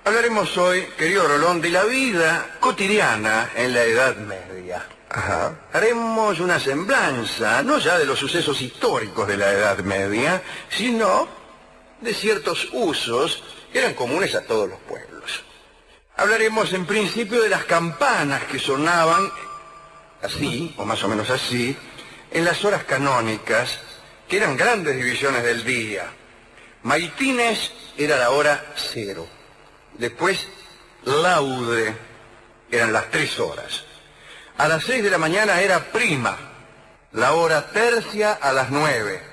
Hablaremos hoy, querido Rolón, de la vida cotidiana en la Edad Media. Ajá. Haremos una semblanza, no ya de los sucesos históricos de la Edad Media, sino de ciertos usos que eran comunes a todos los pueblos. Hablaremos en principio de las campanas que sonaban así, o más o menos así, en las horas canónicas, que eran grandes divisiones del día. Maitines era la hora 0. Después, laude, eran las 3 horas. A las 6 de la mañana era prima, la hora tercia a las 9,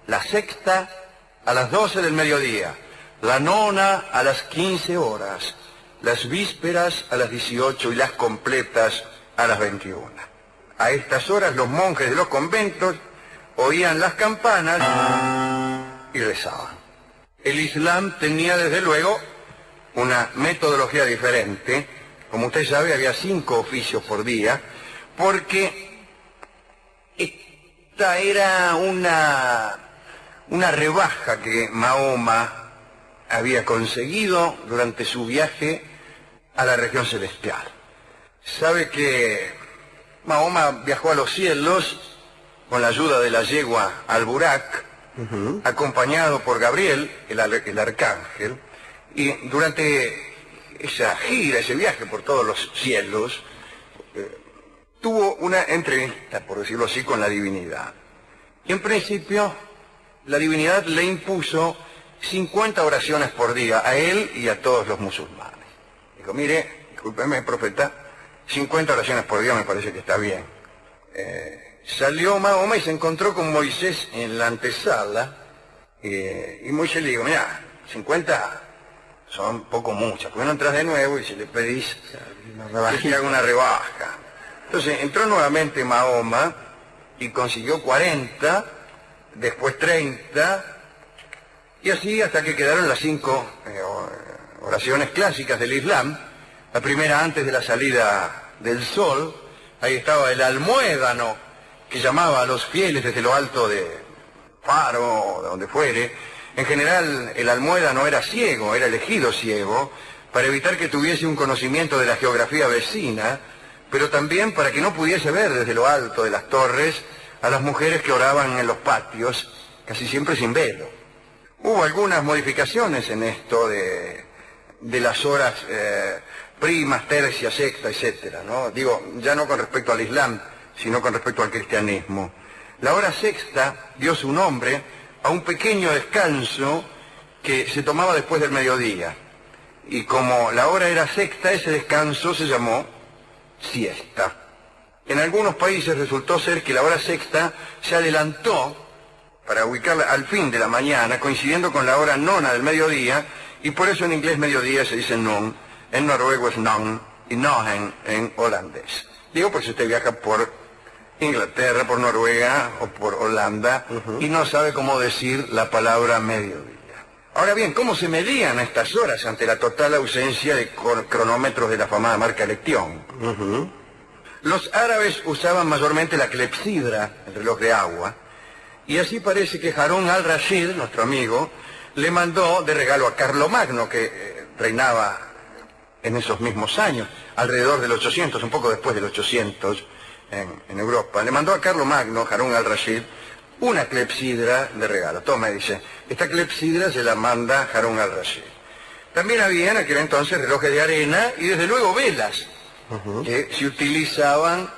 la sexta a las 12 del mediodía, la nona a las 15 horas, las vísperas a las 18 y las completas a las 21. A estas horas los monjes de los conventos oían las campanas y rezaban. El Islam tenía desde luego una metodología diferente. Como usted sabe, había 5 oficios por día, porque esta era una rebaja que Mahoma había conseguido durante su viaje a la región celestial. Sabe que Mahoma viajó a los cielos con la ayuda de la yegua Al-Burak, acompañado por Gabriel, el arcángel, y durante esa gira, ese viaje por todos los cielos, tuvo una entrevista, por decirlo así, con la divinidad. Y en principio, la divinidad le impuso 50 oraciones por día a él y a todos los musulmanes. Dijo, mire, discúlpeme, profeta, 50 oraciones por día me parece que está bien. Salió Mahoma y se encontró con Moisés en la antesala, y Moisés le dijo, mira, 50 son poco muchas, porque no entras de nuevo y si le pedís que te haga una rebaja. Entonces entró nuevamente Mahoma y consiguió 40, después 30, y así hasta que quedaron las 5 oraciones clásicas del Islam. La primera antes de la salida del sol, ahí estaba el almuédano que llamaba a los fieles desde lo alto de Faro, de donde fuere. En general, el almuédano era ciego, era elegido ciego, para evitar que tuviese un conocimiento de la geografía vecina, pero también para que no pudiese ver desde lo alto de las torres a las mujeres que oraban en los patios, casi siempre sin velo. Hubo algunas modificaciones en esto de las horas primas, tercias, sexta, etcétera, ¿no? Digo, ya no con respecto al Islam, sino con respecto al cristianismo. La hora sexta dio su nombre a un pequeño descanso que se tomaba después del mediodía. Y como la hora era sexta, ese descanso se llamó siesta. En algunos países resultó ser que la hora sexta se adelantó para ubicarla al fin de la mañana, coincidiendo con la hora nona del mediodía, y por eso en inglés mediodía se dice noon, en noruego es non, y noen en holandés. Digo, pues si usted viaja por Inglaterra, por Noruega o por Holanda, y no sabe cómo decir la palabra mediodía. Ahora bien, ¿cómo se medían estas horas ante la total ausencia de cronómetros de la famada marca Lection? Los árabes usaban mayormente la clepsidra, el reloj de agua, y así parece que Harún al-Rashid, nuestro amigo, le mandó de regalo a Carlomagno, que reinaba en esos mismos años, alrededor del 800, un poco después del 800, en Europa. Le mandó a Carlomagno, Harún al-Rashid, una clepsidra de regalo. Toma, dice, esta clepsidra se la manda Harún al-Rashid. También había en aquel entonces relojes de arena y desde luego velas, que se utilizaban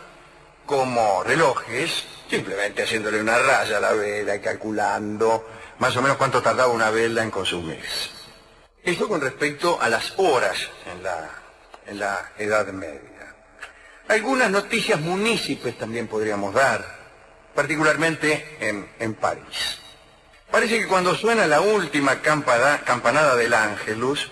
como relojes, simplemente haciéndole una raya a la vela y calculando más o menos cuánto tardaba una vela en consumirse. Esto con respecto a las horas en la Edad Media. Algunas noticias munícipes también podríamos dar, particularmente en París. Parece que cuando suena la última campanada del Ángelus,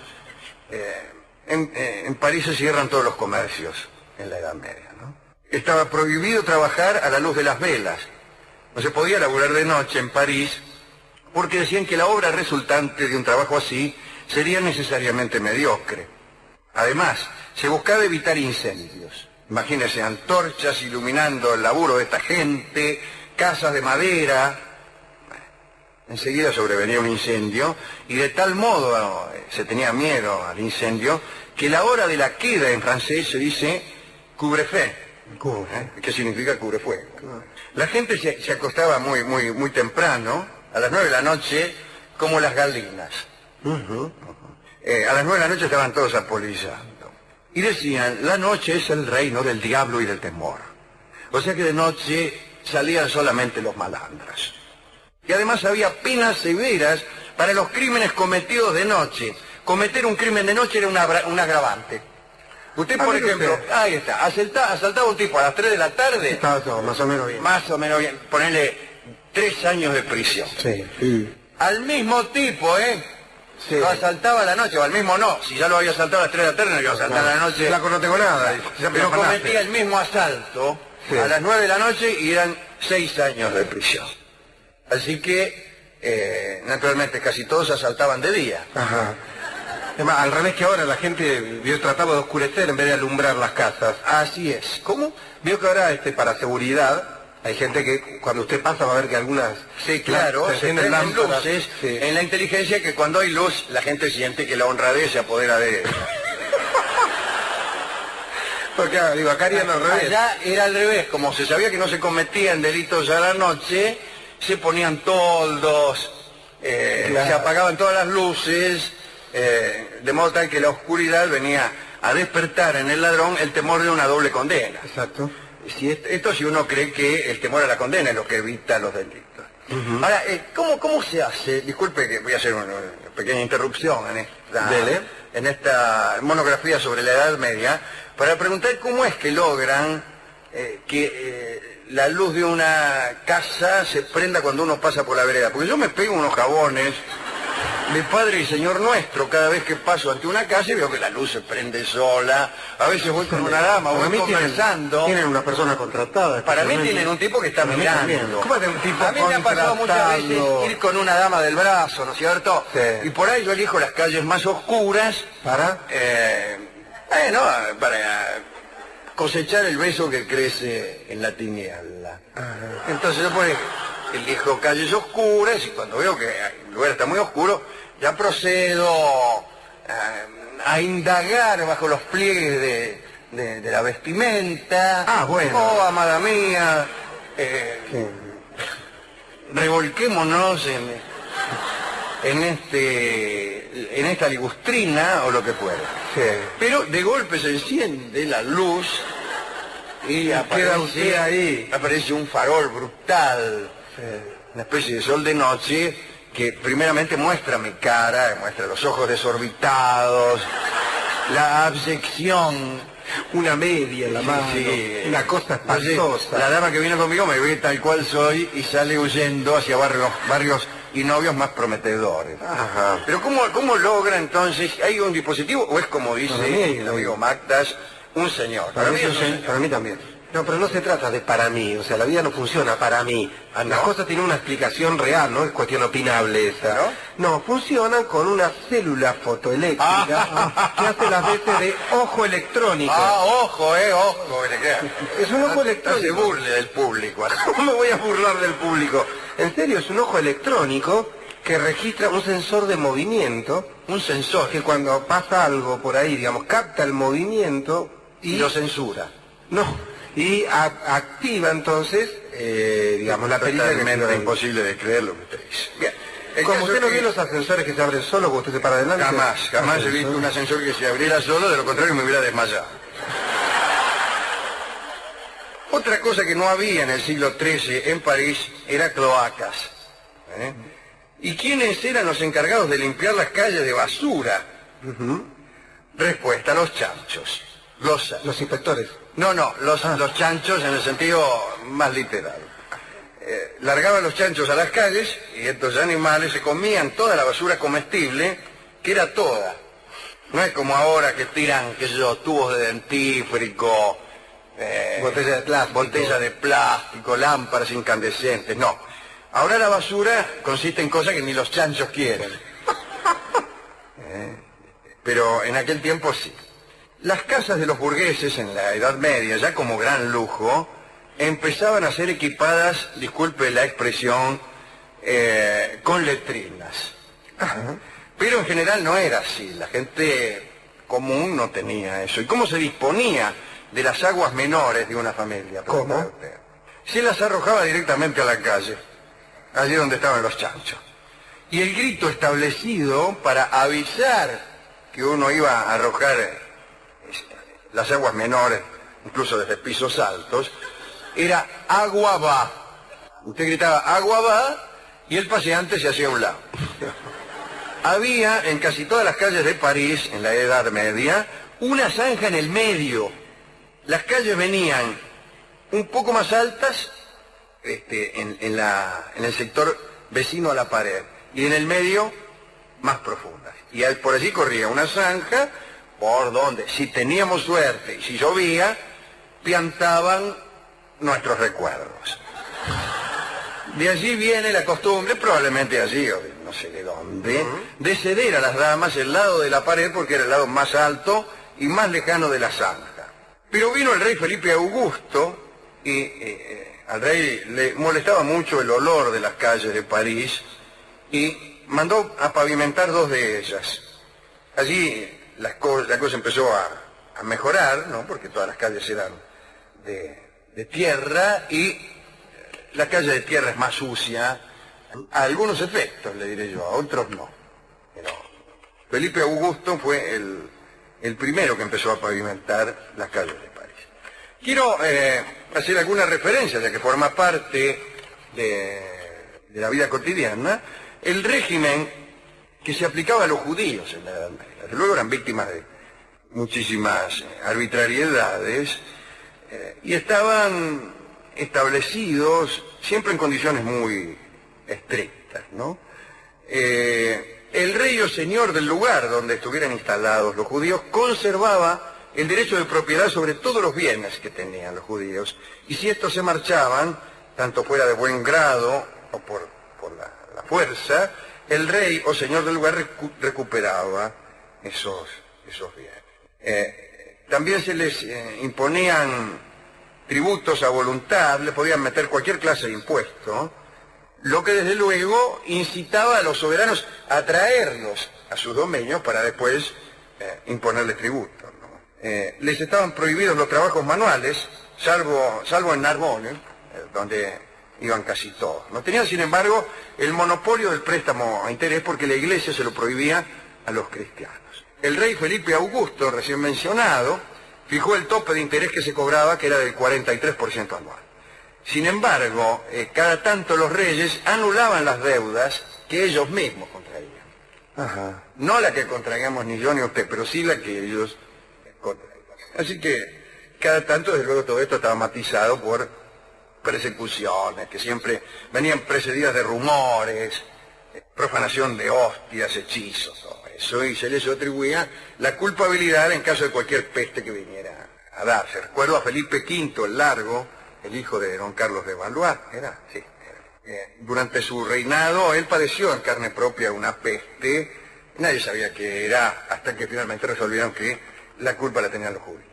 en París se cierran todos los comercios en la Edad Media, ¿no? Estaba prohibido trabajar a la luz de las velas. No se podía laburar de noche en París porque decían que la obra resultante de un trabajo así sería necesariamente mediocre. Además, se buscaba evitar incendios. Imagínense, antorchas iluminando el laburo de esta gente, casas de madera. enseguida sobrevenía un incendio, y de tal modo se tenía miedo al incendio, que la hora de la queda en francés se dice couvre-feu, que significa cubre-fuego. La gente se acostaba muy temprano, a las 9 de la noche, como las gallinas. A las 9 de la noche estaban todos apolillando. Y decían, la noche es el reino del diablo y del temor. O sea que de noche salían solamente los malandras. Y además había penas severas para los crímenes cometidos de noche. Cometer un crimen de noche era un agravante. Usted, por ejemplo, ahí está, asaltaba a un tipo a las 3 de la tarde. Estaba todo más o menos bien. Más o menos bien. Ponele 3 años de prisión. Sí. Al mismo tipo, Sí. Lo asaltaba a la noche, o al mismo no. Si ya lo había asaltado a las 3 de la tarde, no lo iba a asaltar a la noche. Flaco, no tengo nada. Pero cometía el mismo asalto a las 9 de la noche y eran 6 años de prisión. Así que, naturalmente, casi todos asaltaban de día. Ajá. Además, al revés que ahora, la gente trataba de oscurecer en vez de alumbrar las casas. Así es. ¿Cómo? Vio que ahora, para seguridad, hay gente que cuando usted pasa va a ver que algunas... Sí, claro, se encienden prenden lámparas. luces Sí. en la inteligencia, que cuando hay luz, la gente siente que la honradez se apodera de él. Porque, digo, acá harían al revés. Allá era al revés, como se sabía que no se cometían delitos a la noche, se ponían toldos, se apagaban todas las luces, de modo tal que la oscuridad venía a despertar en el ladrón el temor de una doble condena. Exacto. Esto si uno cree que el temor a la condena es lo que evita los delitos. Ahora, ¿cómo se hace? Disculpe que voy a hacer una pequeña interrupción en esta monografía sobre la Edad Media, para preguntar cómo es que logran que la luz de una casa se prenda cuando uno pasa por la vereda. Porque yo me pego unos jabones de Padre y Señor Nuestro cada vez que paso ante una casa y veo que la luz se prende sola. A veces voy con una dama, voy conversando. Tienen una persona contratada. Para mí tienen un tipo que está mirando. ¿Cómo es un tipo A mí me ha pasado muchas veces contratado? ir con una dama del brazo, ¿no es cierto? Sí. Y por ahí yo elijo las calles más oscuras para cosechar el beso que crece en la tiniebla. Entonces yo pues elijo calles oscuras y cuando veo que el lugar está muy oscuro, ya procedo a indagar bajo los pliegues de la vestimenta. Ah, bueno. Oh, amada mía, revolquémonos en esta ligustrina o lo que fuera. Sí. Pero de golpe se enciende la luz y queda usted ahí. aparece un farol brutal, una especie de sol de noche que primeramente muestra mi cara, muestra los ojos desorbitados, la abyección. Una media en la mano, una cosa espantosa. La dama que viene conmigo me ve tal cual soy y sale huyendo hacia barrios y novios más prometedores. Ajá. Pero ¿cómo logra entonces? ¿Hay un dispositivo o es como dice Para mí, el amigo Magdas, un señor? Para mí también. No, pero no se trata de para mí, o sea, la vida no funciona para mí. ¿Ah, no? Las cosas tienen una explicación real, no es cuestión opinable esa. No, funcionan con una célula fotoeléctrica que hace las veces de ojo electrónico. Ojo, que le queda. Es un ojo No se electrónico. burle del público. ¿Cómo me voy a burlar del público? En serio, es un ojo electrónico que registra un sensor de movimiento, Un sensor que cuando pasa algo por ahí, digamos, capta el movimiento y lo censura. activa entonces, digamos, la perilla que Totalmente quedó ahí. imposible de creer lo que usted dice. Bien. El Como caso usted no es que vio los ascensores que se abren solo cuando usted se para adelante. Jamás he visto un ascensor que se abriera solo, de lo contrario me hubiera desmayado. Otra cosa que no había en el siglo XIII en París era cloacas. ¿Y quiénes eran los encargados de limpiar las calles de basura? Respuesta, los chanchos. Los inspectores. Los chanchos en el sentido más literal. Largaban los chanchos a las calles y estos animales se comían toda la basura comestible, que era toda. No es como ahora que tiran, qué sé yo, tubos de dentífrico, botella de plástico, lámparas incandescentes, no. Ahora la basura consiste en cosas que ni los chanchos quieren. Pero en aquel tiempo sí. Las casas de los burgueses en la Edad Media, ya como gran lujo, empezaban a ser equipadas, disculpe la expresión, con letrinas. Pero en general no era así, la gente común no tenía eso. ¿Y cómo se disponía de las aguas menores de una familia? ¿Cómo? Se las arrojaba directamente a la calle, allí donde estaban los chanchos. Y el grito establecido para avisar que uno iba a arrojar las aguas menores, incluso desde pisos altos, era agua va. Usted gritaba agua va y el paseante se hacía a un lado. Había en casi todas las calles de París, en la Edad Media, una zanja en el medio. Las calles venían un poco más altas en el sector vecino a la pared, y en el medio más profundas. Y por allí corría una zanja por donde, si teníamos suerte y si llovía, piantaban nuestros recuerdos. De allí viene la costumbre, probablemente allí, o no sé de dónde, de ceder a las damas el lado de la pared porque era el lado más alto y más lejano de la zanja. Pero vino el rey Felipe Augusto y al rey le molestaba mucho el olor de las calles de París y mandó a pavimentar 2 de ellas. Allí la cosa empezó a mejorar, ¿no? Porque todas las calles eran de tierra y la calle de tierra es más sucia, a algunos efectos, le diré yo, a otros no. Pero Felipe Augusto fue el primero que empezó a pavimentar las calles de París. Quiero hacer alguna referencia, ya que forma parte de la vida cotidiana, el régimen que se aplicaba a los judíos en la Edad Media. Desde luego eran víctimas de muchísimas arbitrariedades y estaban establecidos siempre en condiciones muy estrictas, ¿no? El rey o señor del lugar donde estuvieran instalados los judíos conservaba el derecho de propiedad sobre todos los bienes que tenían los judíos, y si estos se marchaban, tanto fuera de buen grado o por la fuerza, el rey o señor del lugar recuperaba esos bienes. También se les imponían tributos a voluntad, le podían meter cualquier clase de impuesto, lo que desde luego incitaba a los soberanos a traerlos a sus dominios para después imponerles tributos, ¿no? Les estaban prohibidos los trabajos manuales, salvo en Narbonne, donde iban casi todos. No tenían, sin embargo, el monopolio del préstamo a interés porque la Iglesia se lo prohibía a los cristianos. El rey Felipe Augusto, recién mencionado, fijó el tope de interés que se cobraba, que era del 43% anual. Sin embargo, cada tanto los reyes anulaban las deudas que ellos mismos contraían. No la que contraíamos ni yo ni usted, pero sí la que ellos contraían. Así que cada tanto, desde luego, todo esto estaba matizado por persecuciones, que siempre venían precedidas de rumores, profanación de hostias, hechizos, todo eso, y se les atribuía la culpabilidad en caso de cualquier peste que viniera a darse. Recuerdo a Felipe V el Largo, el hijo de don Carlos de Valois, ¿era? Sí. Durante su reinado, él padeció en carne propia una peste, nadie sabía qué era, hasta que finalmente resolvieron que la culpa la tenían los judíos.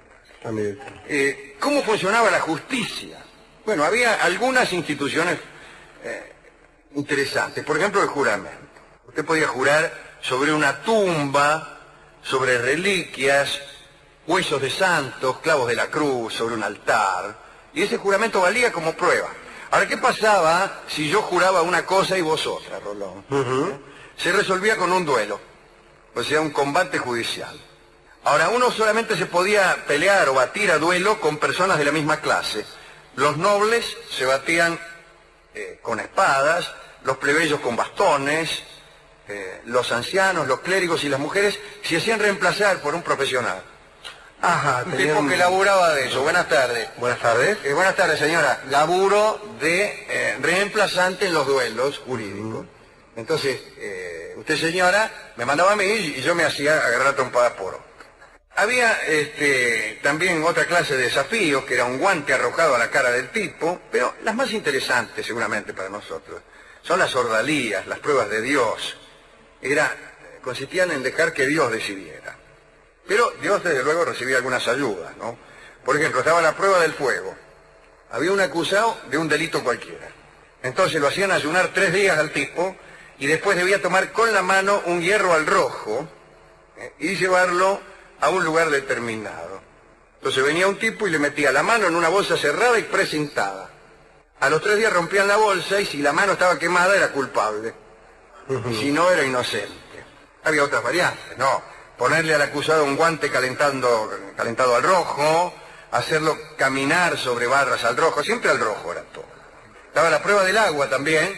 ¿Cómo funcionaba la justicia? Bueno, había algunas instituciones interesantes, por ejemplo el juramento. Usted podía jurar sobre una tumba, sobre reliquias, huesos de santos, clavos de la cruz, sobre un altar, y ese juramento valía como prueba. Ahora, ¿qué pasaba si yo juraba una cosa y vos otra, Rolón? Se resolvía con un duelo, o sea, un combate judicial. Ahora, uno solamente se podía pelear o batir a duelo con personas de la misma clase. Los nobles se batían con espadas, los plebeyos con bastones, los ancianos, los clérigos y las mujeres se hacían reemplazar por un profesional. Un tipo que laburaba de eso. Buenas tardes. Buenas tardes. Buenas tardes, señora. Laburo de reemplazante en los duelos jurídicos. Entonces, usted, señora, me mandaba a mí y yo me hacía agarrar trompadas por otro. Había también otra clase de desafíos, que era un guante arrojado a la cara del tipo, pero las más interesantes seguramente para nosotros son las ordalías, las pruebas de Dios. Consistían en dejar que Dios decidiera. Pero Dios, desde luego, recibía algunas ayudas, ¿no? Por ejemplo, estaba la prueba del fuego. Había un acusado de un delito cualquiera. Entonces lo hacían ayunar 3 días al tipo, y después debía tomar con la mano un hierro al rojo y llevarlo a un lugar determinado. Entonces venía un tipo y le metía la mano en una bolsa cerrada y precintada. A los 3 días rompían la bolsa y si la mano estaba quemada era culpable. Y si no, era inocente. Había otras variantes, ¿no? Ponerle al acusado un guante calentado al rojo, hacerlo caminar sobre barras al rojo, siempre al rojo era todo. Estaba la prueba del agua también.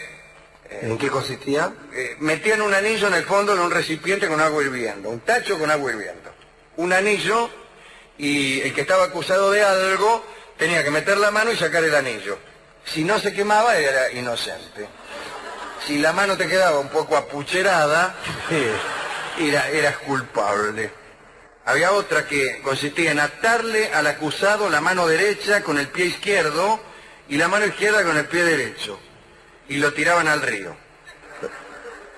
¿En qué consistía? Metían un anillo en el fondo de un recipiente con agua hirviendo, un tacho con agua hirviendo. Un anillo, y el que estaba acusado de algo tenía que meter la mano y sacar el anillo. Si no se quemaba era inocente. Si la mano te quedaba un poco apucherada, eras culpable. Había otra que consistía en atarle al acusado la mano derecha con el pie izquierdo y la mano izquierda con el pie derecho. Y lo tiraban al río.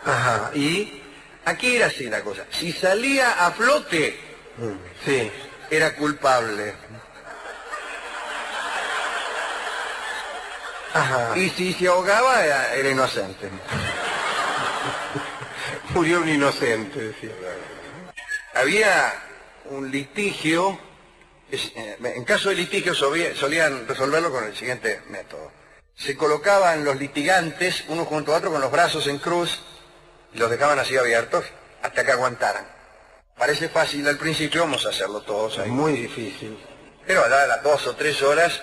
Ajá, Y aquí era así la cosa. Si salía a flote, sí. era culpable. Ajá. Y si se ahogaba, era inocente. Murió un inocente, decía. Había un litigio, en caso de litigio solían resolverlo con el siguiente método. Se colocaban los litigantes uno junto a otro con los brazos en cruz y los dejaban así abiertos hasta que aguantaran. Parece fácil al principio, vamos a hacerlo todos ahí. Muy difícil. Pero a las 2 o 3 horas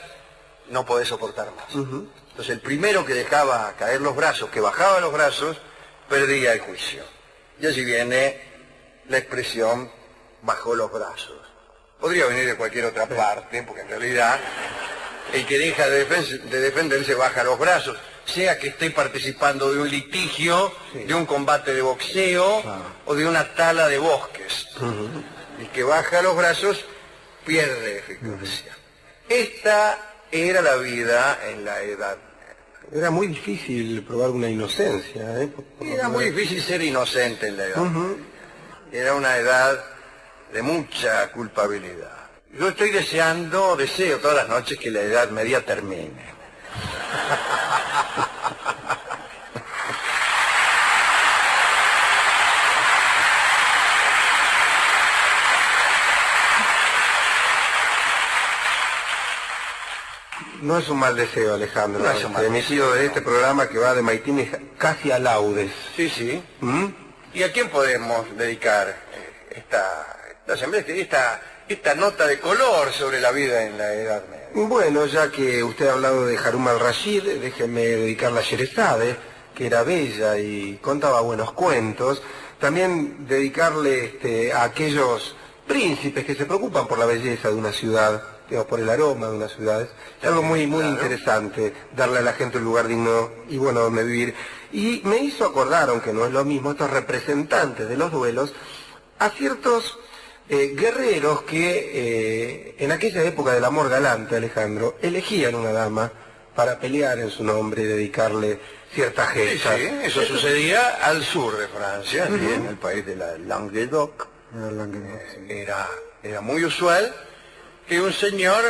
no podés soportar más. Entonces el primero que dejaba caer los brazos, que bajaba los brazos, perdía el juicio. Y allí viene la expresión bajó los brazos. Podría venir de cualquier otra parte, porque en realidad el que deja de defenderse baja los brazos, sea que esté participando de un litigio, de un combate de boxeo o de una tala de bosques. El que baja los brazos pierde eficacia. Esta era la vida en la edad. Era muy difícil probar una inocencia, ¿eh? Era muy difícil ser inocente en la edad. Era una edad de mucha culpabilidad. Yo deseo todas las noches que la Edad Media termine. No es un mal deseo, Alejandro. No es un mal emitido de este programa que va de Maitines casi a Laudes. Sí, sí. ¿Y a quién podemos dedicar esta nota de color sobre la vida en la Edad Media? Bueno, ya que usted ha hablado de Harun al-Rashid, déjeme dedicarla a Sherezade, que era bella y contaba buenos cuentos. También dedicarle a aquellos príncipes que se preocupan por la belleza de una ciudad, digamos, por el aroma de una ciudad. Es algo muy interesante, darle a la gente un lugar digno y bueno donde vivir. Y me hizo acordar, aunque no es lo mismo, estos representantes de los duelos, a ciertos guerreros que en aquella época del amor galante, Alejandro, elegían una dama para pelear en su nombre y dedicarle ciertas gestas. Sí, eso sucedía al sur de Francia, en el país de la Languedoc. Era muy usual que un señor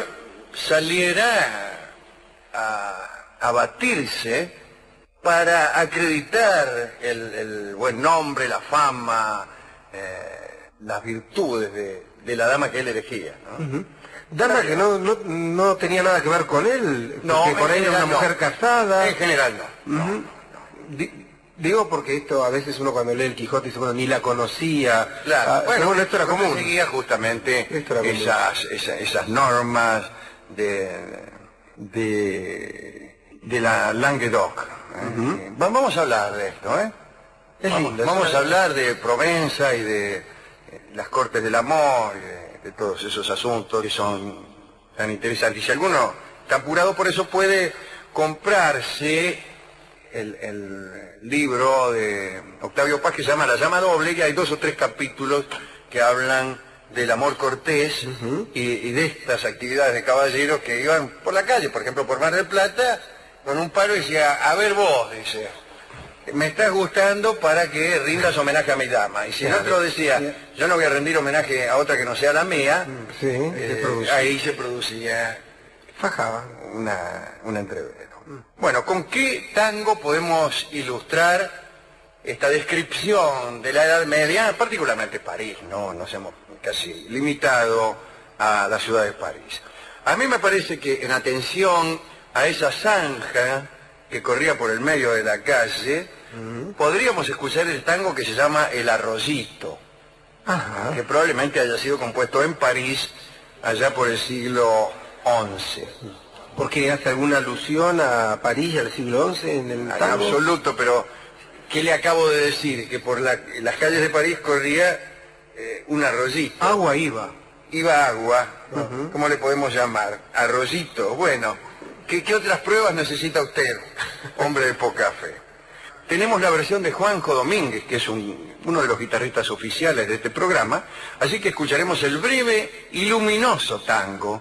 saliera a batirse para acreditar el buen nombre, la fama, las virtudes de la dama que él elegía, ¿no? Dama que no tenía nada que ver con él, No, porque por ahí era una mujer casada. En general no. Digo porque esto a veces uno cuando lee el Quijote dice, bueno, ni la conocía. Claro, bueno, esto era común. Seguía justamente esas normas de la Languedoc. Vamos a hablar de esto, ¿eh? Vamos a hablar de Provenza y de las cortes del amor, y de todos esos asuntos que son tan interesantes. Y si alguno está apurado por eso puede comprarse el libro de Octavio Paz que se llama La llama doble, y hay 2 o 3 capítulos que hablan del amor cortés y de estas actividades de caballeros que iban por la calle, por ejemplo por Mar del Plata, con un palo y decía, a ver vos, dice, me estás gustando para que rindas homenaje a mi dama. Y si el otro decía, yo no voy a rendir homenaje a otra que no sea la mía, ahí se producía fajaba una entrevera. Bueno, ¿con qué tango podemos ilustrar esta descripción de la Edad Media, particularmente París, ¿no? Nos hemos casi limitado a la ciudad de París. A mí me parece que en atención a esa zanja que corría por el medio de la calle, podríamos escuchar el tango que se llama El Arroyito, que probablemente haya sido compuesto en París allá por el siglo XI. ¿Por qué hace alguna alusión a París al siglo XI en el En tango? absoluto, pero ¿qué le acabo de decir? Que por las calles de París corría un arroyito. Agua iba. Iba agua, ¿cómo le podemos llamar? Arroyito. Bueno, ¿qué otras pruebas necesita usted, hombre de poca fe? Tenemos la versión de Juanjo Domínguez, que es uno de los guitarristas oficiales de este programa, así que escucharemos el breve y luminoso tango